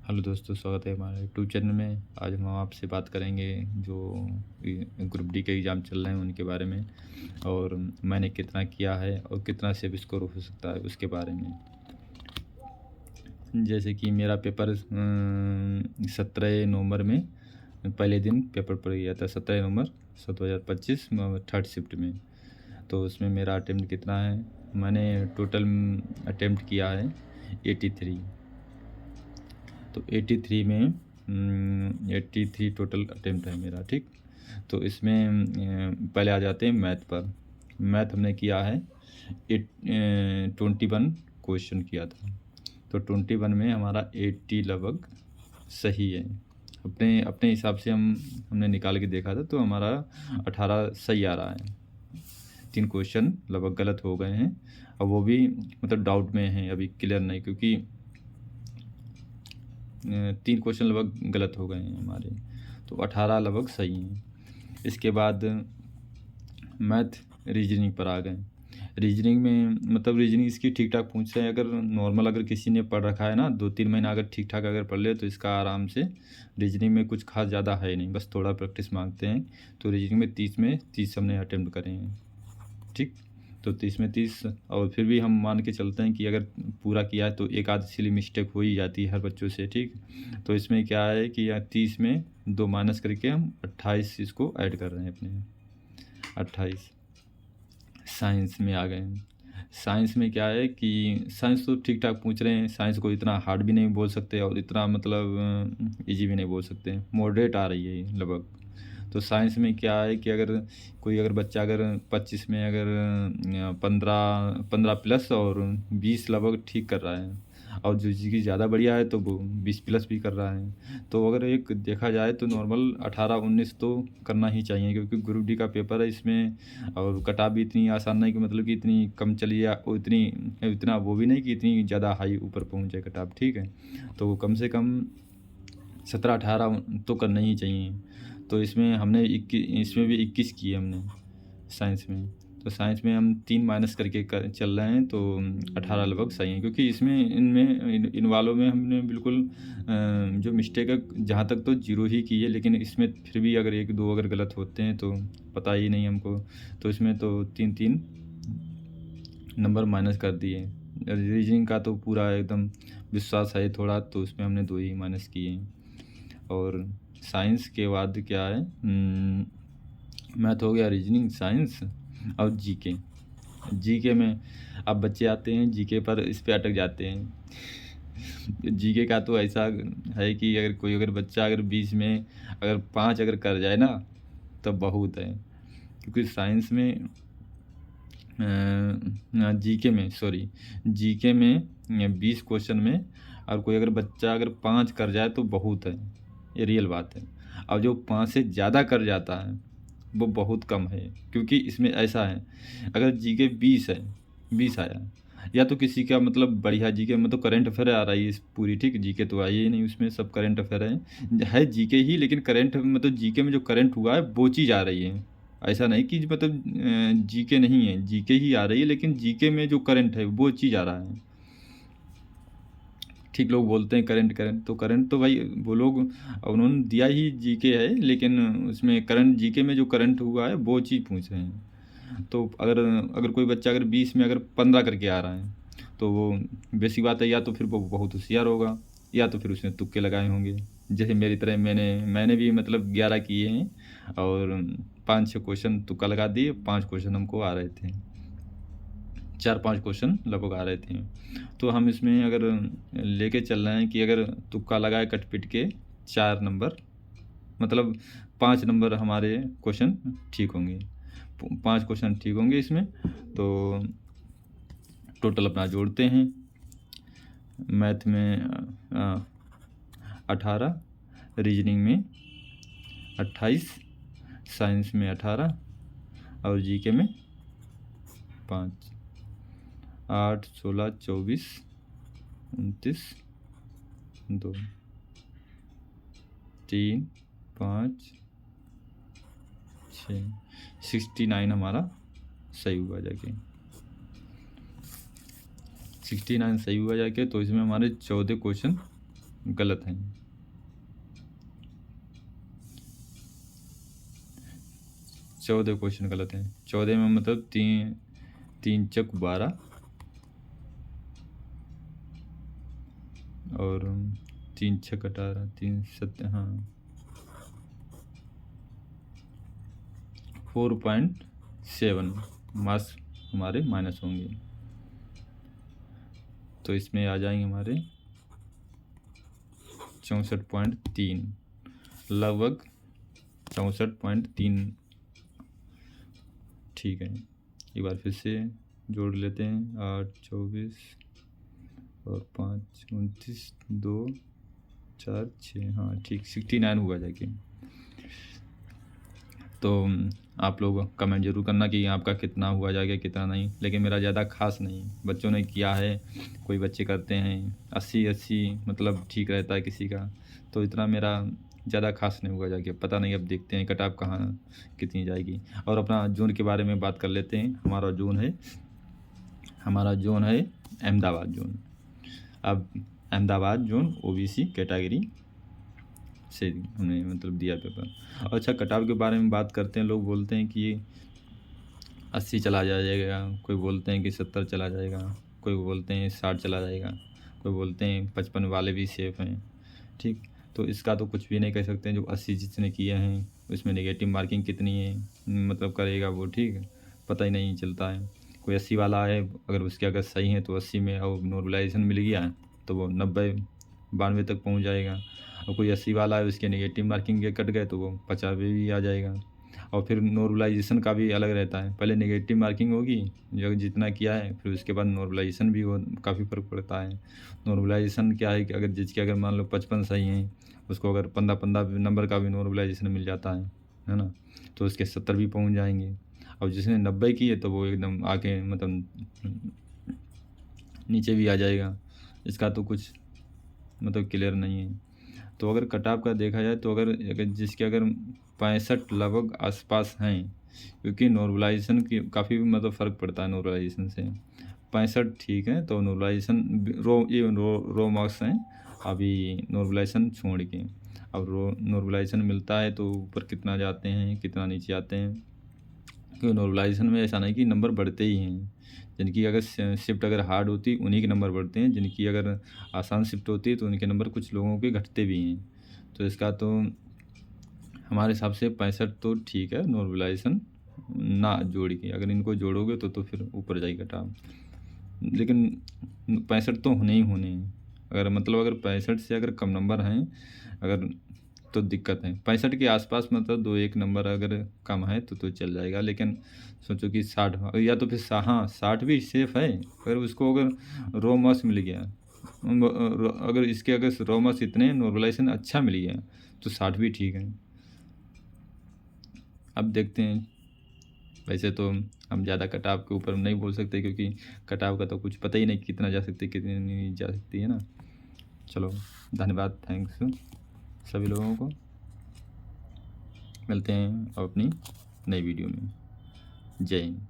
Hello दोस्तों, स्वागत है हमारे यूट्यूब चैनल में। आज हम आपसे बात करेंगे जो ग्रुप डी के एग्ज़ाम चल रहे हैं उनके बारे में, और मैंने कितना किया है और कितना सेव स्कोर हो सकता है उसके बारे में। जैसे कि मेरा पेपर 17 नवंबर में पहले दिन पेपर पड़ गया था, 17 नवंबर 2025 थर्ड शिफ्ट में। तो उसमें मेरा अटेम्प्ट कितना है, मैंने टोटल अटेम्प्ट किया है 83। तो 83 में 83 टोटल अटेम्प्ट है मेरा, ठीक। तो इसमें पहले आ जाते हैं मैथ पर। मैथ हमने किया है 21 क्वेश्चन किया था। तो 21 में हमारा 80 लगभग सही है। अपने अपने हिसाब से हमने निकाल के देखा था, तो हमारा 18 सही आ रहा है। 3 क्वेश्चन लगभग गलत हो गए हैं, और वो भी मतलब डाउट में हैं, अभी क्लियर नहीं, क्योंकि 3 क्वेश्चन लगभग गलत हो गए हैं हमारे। तो 18 लगभग सही हैं। इसके बाद मैथ रीजनिंग पर आ गए। रीजनिंग में मतलब रीजनिंग इसकी ठीक ठाक पूछ रहे हैं। अगर नॉर्मल अगर किसी ने पढ़ रखा है ना, 2-3 महीना अगर ठीक ठाक अगर पढ़ ले, तो इसका आराम से रीजनिंग में कुछ खास ज़्यादा है नहीं, बस थोड़ा प्रैक्टिस मांगते हैं। तो रीजनिंग में 30 हमने अटेम्प्ट करे हैं, ठीक। तो 30 में 30, और फिर भी हम मान के चलते हैं कि अगर पूरा किया है तो एक आध सिली मिस्टेक हो ही जाती है हर बच्चों से, ठीक। तो इसमें क्या है कि 30 में 2 माइनस करके हम 28 इसको ऐड कर रहे हैं अपने, 28। साइंस में आ गए हैं। साइंस में क्या है कि साइंस तो ठीक ठाक पूछ रहे हैं। साइंस को इतना हार्ड भी नहीं बोल सकते और इतना मतलब इजी भी नहीं बोल सकते, मॉडरेट आ रही है ये लगभग। तो साइंस में क्या है कि अगर बच्चा अगर 25 में अगर 15 प्लस और 20 लगभग ठीक कर रहा है, और जो जिसकी ज़्यादा बढ़िया है तो वो 20 प्लस भी कर रहा है। तो अगर एक देखा जाए तो नॉर्मल 18-19 तो करना ही चाहिए, क्योंकि ग्रुप डी का पेपर है इसमें। और कटा भी इतनी आसान नहीं कि मतलब कि इतनी कम चली या इतनी इतना वो भी नहीं कि इतनी ज़्यादा हाई ऊपर पहुँच जाए कटाप, ठीक है। तो कम से कम 17-18 तो करना ही चाहिए। तो इसमें हमने 21, इसमें भी 21 किए हमने साइंस में। तो साइंस में हम 3 माइनस करके चल रहे हैं, तो 18 लगभग सही है, क्योंकि इसमें इन वालों में हमने बिल्कुल जो मिस्टेक है जहाँ तक तो 0 ही की है, लेकिन इसमें फिर भी अगर 1-2 अगर गलत होते हैं तो पता ही नहीं हमको। तो इसमें तो 3-3 नंबर माइनस कर दिए। रीजनिंग का तो पूरा एकदम विश्वास है थोड़ा, तो उसमें हमने 2 ही माइनस किए हैं। और साइंस के बाद क्या है, मैथ हो गया, रीजनिंग, साइंस और जीके। जीके में अब बच्चे आते हैं जीके पर, इस पे अटक जाते हैं। जीके का तो ऐसा है कि अगर बच्चा अगर 20 में अगर 5 अगर कर जाए ना, तो बहुत है। क्योंकि साइंस में जीके में 20 क्वेश्चन में और कोई अगर बच्चा अगर 5 कर जाए तो बहुत है, ये रियल बात है। और जो 5 से ज़्यादा कर जाता है वो बहुत कम है, क्योंकि इसमें ऐसा है, अगर जीके 20 है, 20 आया, या तो किसी का मतलब बढ़िया जीके मतलब करंट अफेयर आ रही है इस पूरी, ठीक। जीके तो आई ही नहीं, उसमें सब करंट अफेयर है जीके ही, लेकिन करंट मतलब जीके में जो करंट हुआ है वो चीज़ आ रही है। ऐसा नहीं कि मतलब जीके नहीं है, जीके ही आ रही है, लेकिन जीके में जो करंट है वो चीज़ आ रहा है, ठीक। लोग बोलते हैं करंट करंट, तो करंट तो भाई वो लोग उन्होंने दिया ही जीके है, लेकिन उसमें करंट जीके में जो करंट हुआ है वो चीज़ पूछ रहे हैं। तो अगर अगर कोई बच्चा अगर 20 में अगर 15 करके आ रहा है, तो वो बेसिक बात है, या तो फिर वो बहुत होशियार होगा, या तो फिर उसने तुक्के लगाए होंगे। जैसे मेरी तरह मैंने भी मतलब 11 किए हैं, और 5-6 क्वेश्चन तुक्का लगा दिए, 5 क्वेश्चन हमको आ रहे थे, 4-5 क्वेश्चन लगभग आ रहे थे। तो हम इसमें अगर लेके चल रहे हैं कि अगर तुक्का लगाए कट पिट के 4 नंबर, मतलब 5 नंबर हमारे क्वेश्चन ठीक होंगे, 5 क्वेश्चन ठीक होंगे इसमें। तो टोटल अपना जोड़ते हैं। मैथ में 18, रीजनिंग में 28, साइंस में 18, और जीके में 5। 8, 16, 24, 29, 2, 3, 5, 6, 69 हमारा सही हुआ जाके, 69 सही हुआ जाके। तो इसमें हमारे 14 क्वेश्चन गलत हैं। 14 क्वेश्चन गलत हैं। 14 में मतलब 3 चक 12 और 3 छक 18, 3 7 हाँ 4.7 मार्क्स हमारे माइनस होंगे। तो इसमें आ जाएंगे हमारे 64.3, लगभग 64.3। ठीक है, एक बार फिर से जोड़ लेते हैं। 8 24 और 5 29 2 4 6 हाँ ठीक 69 हुआ जाके। तो आप लोग कमेंट जरूर करना कि आपका कितना हुआ जाएगा कितना नहीं, लेकिन मेरा ज़्यादा खास नहीं, बच्चों ने किया है, कोई बच्चे करते हैं 80 मतलब ठीक रहता है किसी का, तो इतना मेरा ज़्यादा खास नहीं हुआ जाके। पता नहीं, अब देखते हैं कट ऑफ कहाँ कितनी जाएगी। और अपना जोन के बारे में बात कर लेते हैं। हमारा जोन है अहमदाबाद जोन। अब अहमदाबाद जोन OBC कैटेगरी से हमने मतलब दिया पेपर। अच्छा, कट ऑफ के बारे में बात करते हैं। लोग बोलते हैं कि 80 चला जाएगा, कोई बोलते हैं कि 70 चला जाएगा, कोई बोलते हैं 60 चला जाएगा, कोई बोलते हैं 55 वाले भी सेफ़ हैं। ठीक, तो इसका तो कुछ भी नहीं कह सकते हैं। जो 80 जिसने किए हैं उसमें नेगेटिव मार्किंग कितनी है मतलब करेगा वो, ठीक पता ही नहीं चलता है। कोई 80 वाला है, अगर उसके अगर सही है तो 80 में और नॉर्मलाइजेशन मिल गया तो वो 90 92 तक पहुंच जाएगा। और कोई 80 वाला है, उसके नेगेटिव मार्किंग के कट गए तो वो 50 पे भी आ जाएगा। और फिर नॉर्मलाइजेशन का भी अलग रहता है, पहले नेगेटिव मार्किंग होगी जो जितना किया है, फिर उसके बाद नॉर्मलाइजेशन भी हो, काफ़ी फ़र्क पड़ता है। नॉर्मलाइजेशन क्या है कि अगर मान लो 55 सही हैं, उसको अगर 15 नंबर का भी नॉर्मलाइजेशन मिल जाता है ना, तो उसके 70 भी पहुंच जाएंगे। और जिसने 90 की है तो वो एकदम आके मतलब नीचे भी आ जाएगा। इसका तो कुछ मतलब क्लियर नहीं है। तो अगर कट ऑफ का देखा जाए तो अगर जिसके अगर 65 लगभग आसपास हैं, क्योंकि नॉर्मलाइजेशन की काफ़ी मतलब फ़र्क पड़ता है नॉर्मलाइजेशन से। 65 ठीक है, तो नॉर्मलाइजेशन रो मार्क्स हैं अभी नॉर्मलाइजेशन छोड़ के। अब नॉर्मलाइजेशन मिलता है तो ऊपर कितना जाते हैं कितना नीचे आते हैं, क्योंकि नॉर्मलाइजेशन में ऐसा नहीं कि नंबर बढ़ते ही हैं। जिनकी अगर शिफ्ट अगर हार्ड होती है उन्हीं के नंबर बढ़ते हैं, जिनकी अगर आसान शिफ्ट होती है तो उनके नंबर कुछ लोगों के घटते भी हैं। तो इसका तो हमारे हिसाब से 65 तो ठीक है नॉर्मलाइजेशन ना जोड़ के, अगर इनको जोड़ोगे तो फिर ऊपर जाएगा टाप। लेकिन 65 तो होने ही होने हैं। अगर 65 से अगर कम नंबर हैं अगर तो दिक्कत है। 65 के आसपास मतलब 2-1 नंबर अगर कम है तो चल जाएगा। लेकिन सोचो कि 60 या तो फिर हाँ 60 भी सेफ़ है। अगर उसको अगर रो मार्क्स मिल गया, अगर इसके अगर रो मार्क्स इतने नॉर्मलाइजेशन अच्छा मिल गया तो 60 भी ठीक है। अब देखते हैं। वैसे तो हम ज़्यादा कटाव के ऊपर नहीं बोल सकते, क्योंकि कटाव का तो कुछ पता ही नहीं कितना जा सकती कितनी नहीं जा सकती है ना। चलो, धन्यवाद, थैंक्स सभी लोगों को। मिलते हैं अपनी नई वीडियो में। जय हिंद।